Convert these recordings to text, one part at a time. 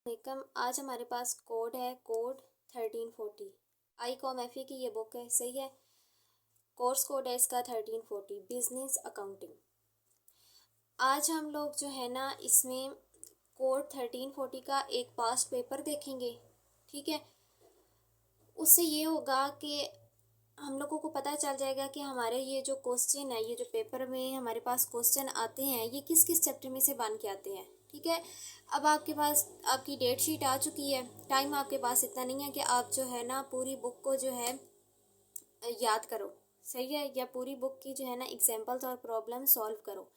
Welcome. आज हमारे पास code है कोड 1340। ICOM FE की ये बुक है, सही है। कोर्स कोड है इसका 1340 बिजनेस अकाउंटिंग। आज हम लोग जो है ना इसमें कोड 1340 का एक पास्ट पेपर देखेंगे, ठीक है। उससे ये होगा कि हम लोगों को पता चल जाएगा कि हमारे ये जो क्वेश्चन है, ये जो पेपर में हमारे पास क्वेश्चन आते हैं, ये किस किस चैप्टर में से बन के आते हैं, ठीक है। अब आपके पास आपकी डेट शीट आ चुकी है। टाइम आपके पास इतना नहीं है कि आप जो है ना पूरी बुक को जो है याद करो, सही है, या पूरी बुक की जो है ना एग्जाम्पल्स और प्रॉब्लम सॉल्व करो।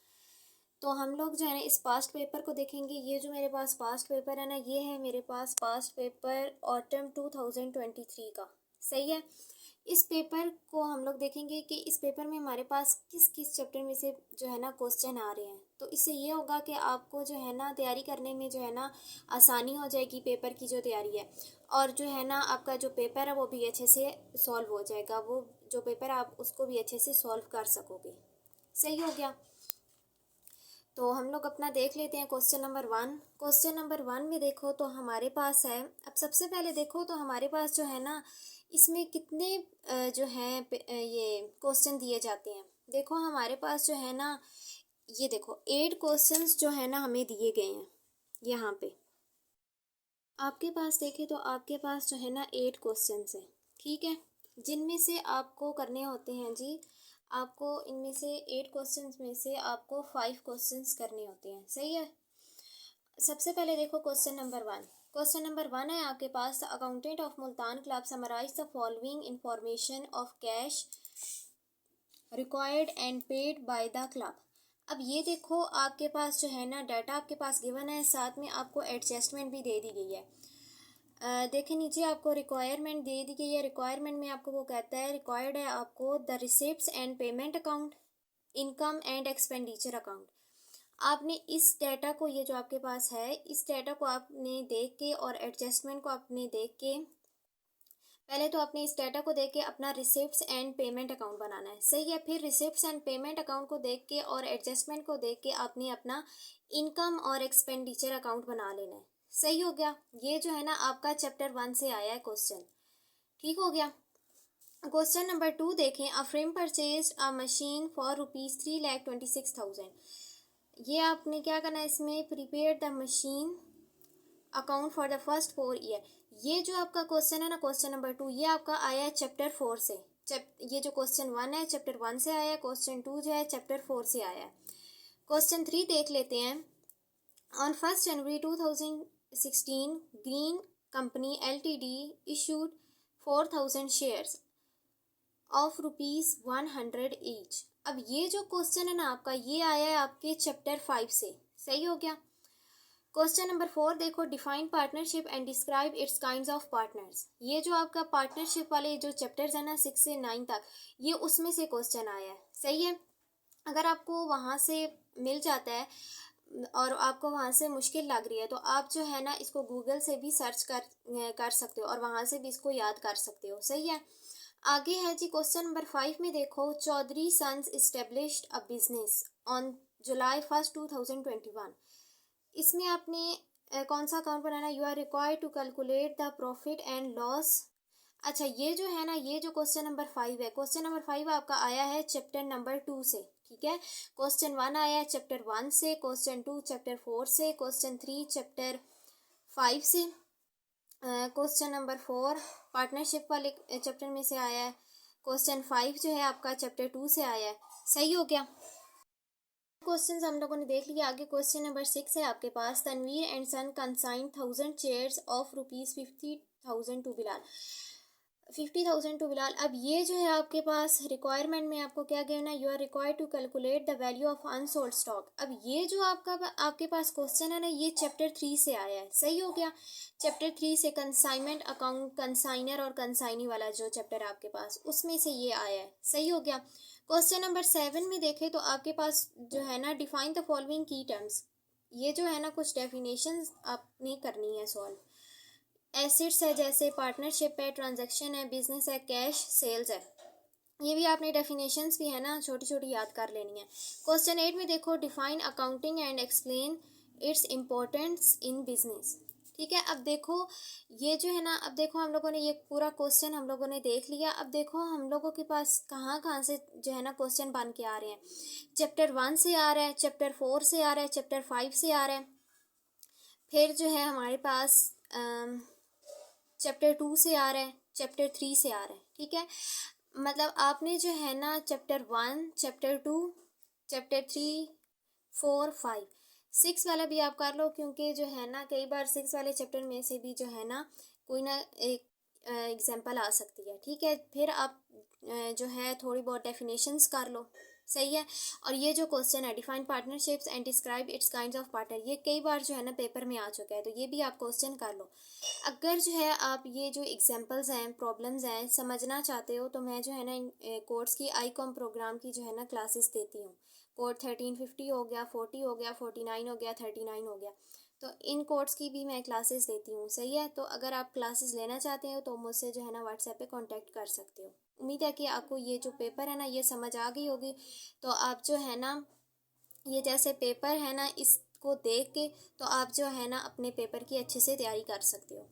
तो हम लोग जो है ना इस पास्ट पेपर को देखेंगे। ये जो मेरे पास पास्ट पेपर है ना, ये है मेरे पास पास्ट पेपर ऑटम 2023 का, सही है। इस पेपर को हम लोग देखेंगे कि इस पेपर में हमारे पास किस किस चैप्टर में से जो है ना क्वेश्चन आ रहे हैं। तो इससे ये होगा कि आपको जो है ना तैयारी करने में जो है ना आसानी हो जाएगी, पेपर की जो तैयारी है। और जो है ना आपका जो पेपर है वो भी अच्छे से सॉल्व हो जाएगा। वो जो पेपर आप उसको भी अच्छे से सॉल्व कर सकोगे, सही हो गया। तो हम लोग अपना देख लेते हैं क्वेश्चन नंबर 1। क्वेश्चन नंबर 1 में देखो तो हमारे पास है, अब सबसे पहले देखो तो हमारे पास जो है ना इसमें कितने जो हैं ये क्वेश्चन दिए जाते हैं। देखो हमारे पास जो है ना, ये देखो 8 क्वेश्चंस जो है ना हमें दिए गए हैं यहाँ पे। आपके पास देखे तो आपके पास जो है ना 8 क्वेश्चंस हैं, ठीक है, जिनमें से आपको करने होते हैं जी, आपको इनमें से 8 क्वेश्चंस में से आपको 5 क्वेश्चंस करने होते हैं, सही है। सबसे पहले देखो क्वेश्चन नंबर 1। क्वेश्चन नंबर 1 है आपके पास, the accountant of Multan club summarise the following information of cash required and paid by the club. अब ये देखो आपके पास जो है ना डाटा आपके पास गिवन है, साथ में आपको एडजस्टमेंट भी दे दी गई है। देखिए नीचे आपको रिक्वायरमेंट दे दी गई है। रिक्वायरमेंट में आपको वो कहता है, रिक्वायर्ड है आपको the receipts and payment account, income and expenditure account. आपने इस डाटा को, ये जो आपके पास है, इस डाटा को आपने देख के और एडजस्टमेंट को आपने देख के, पहले तो आपने इस डाटा को देख के अपना रिसिप्ट्स एंड पेमेंट अकाउंट बनाना है, सही है। फिर रिसिप्ट्स एंड पेमेंट अकाउंट को देख के और एडजस्टमेंट को देख के आपने अपना इनकम और एक्सपेंडिचर अकाउंट बना लेना है, सही हो गया। ये जो है ना आपका चैप्टर 1 से आया है क्वेश्चन, ठीक हो गया। क्वेश्चन नंबर 2 देखें, a frame purchase a machine for ₹3,26,000। ये आपने क्या करना है, इसमें prepare the machine account for the first 4 year. ये जो आपका क्वेश्चन है ना क्वेश्चन नंबर 2, ये आपका आया है चैप्टर 4 से। ये जो क्वेश्चन 1 है चैप्टर 1 से आया है, क्वेश्चन 2 जो है चैप्टर 4 से आया है। क्वेश्चन 3 देख लेते हैं। On 1 January 2016 green company LTD issued 4,000 shares of ₹100 each. अब ये जो क्वेश्चन है ना आपका, ये आया है आपके चैप्टर 5 से, सही हो गया। क्वेश्चन नंबर 4 देखो, define partnership and describe it's kinds of partners. ये जो आपका पार्टनरशिप वाले जो चैप्टर्स है ना 6 से 9 तक, ये उसमें से क्वेश्चन आया है, सही है। अगर आपको वहाँ से मिल जाता है और आपको वहाँ से मुश्किल लग रही है तो आप जो है ना इसको गूगल से भी सर्च कर सकते हो और वहाँ से भी इसको याद कर सकते हो, सही है। आगे है जी क्वेश्चन नंबर 5 में देखो, Chaudhary sons established a business on July 1, 2021। इसमें आपने कौन सा अकाउंट बनाना है, you are required to calculate the profit and loss. अच्छा, ये जो है ना, ये जो क्वेश्चन नंबर 5 है, क्वेश्चन नंबर 5 आपका आया है चैप्टर नंबर 2 से, ठीक है। क्वेश्चन 1 आया है चैप्टर 1 से, क्वेश्चन 2 चैप्टर 4 से, क्वेश्चन 3 चैप्टर 5 से, क्वेश्चन नंबर 4 पार्टनरशिप वाले चैप्टर में से आया है, क्वेश्चन 5 जो है आपका चैप्टर 2 से आया है, सही हो गया। क्वेश्चंस हम लोगों ने देख लिया। आगे क्वेश्चन नंबर 6 है आपके पास, Tanveer and son consign 1000 chairs of ₹50,000 to Bilal. 50,000 to Bilal. अब ये जो है आपके पास रिक्वायरमेंट में आपको क्या कहना है, you are required to calculate the value of unsold stock. अब ये जो आपके पास क्वेश्चन है ना, ये चैप्टर 3 से आया है, सही हो गया। चैप्टर 3 से कंसाइनमेंट अकाउंट, कंसाइनर और कंसाइनी वाला जो चैप्टर आपके पास, उसमें से ये आया है, सही हो गया। क्वेश्चन नंबर 7 में देखें तो आपके पास जो है ना, डिफाइन द फॉलोइंग की टर्म्स। ये जो है ना कुछ डेफिनेशंस आपने करनी है सॉल्व। एसेट्स है जैसे पार्टनरशिप है, ट्रांजैक्शन है, बिजनेस है, कैश सेल्स है, ये भी आपने डेफिनेशंस भी है ना छोटी छोटी याद कर लेनी है। क्वेश्चन 8 में देखो, define accounting and explain its importance in business, ठीक है। अब देखो ये जो है ना, अब देखो हम लोगों ने ये पूरा क्वेश्चन हम लोगों ने देख लिया। अब देखो हम लोगों के पास कहाँ कहाँ से जो है ना क्वेश्चन बन के आ रहे हैं। चैप्टर 1 से आ रहा है, चैप्टर 4 से आ रहा है, चैप्टर 5 से आ रहा है, फिर जो है हमारे पास चैप्टर 2 से आ रहा है, चैप्टर 3 से आ रहा है। ठीक है, मतलब आपने जो है ना चैप्टर 1, चैप्टर 2, चैप्टर 3, 4, 5, 6 वाला भी आप कर लो, क्योंकि जो है ना कई बार 6 वाले चैप्टर में से भी जो है ना कोई ना एक एग्जाम्पल आ सकती है। ठीक है, फिर आप जो है थोड़ी बहुत डेफिनेशंस कर लो। सही है। और ये जो क्वेश्चन है define partnerships and describe it's kinds of partner, ये कई बार जो है ना पेपर में आ चुका है, तो ये भी आप क्वेश्चन कर लो। अगर जो है आप ये जो एग्जांपल्स हैं, प्रॉब्लम्स हैं, समझना चाहते हो, तो मैं जो है ना इन कोर्स की आईकॉम प्रोग्राम की जो है ना क्लासेस देती हूँ। कोड 1350 हो गया, 40 हो गया, 49 हो गया, 39 हो गया, तो इन कोर्स की भी मैं क्लासेस देती हूँ। सही है, तो अगर आप क्लासेस लेना चाहते हो तो मुझसे जो है ना व्हाट्सएप पे कांटेक्ट कर सकते हो। उम्मीद है कि आपको ये जो पेपर है ना ये समझ आ गई होगी। तो आप जो है ना ये जैसे पेपर है ना इसको देख के तो आप जो है ना अपने पेपर की अच्छे से तैयारी कर सकते हो।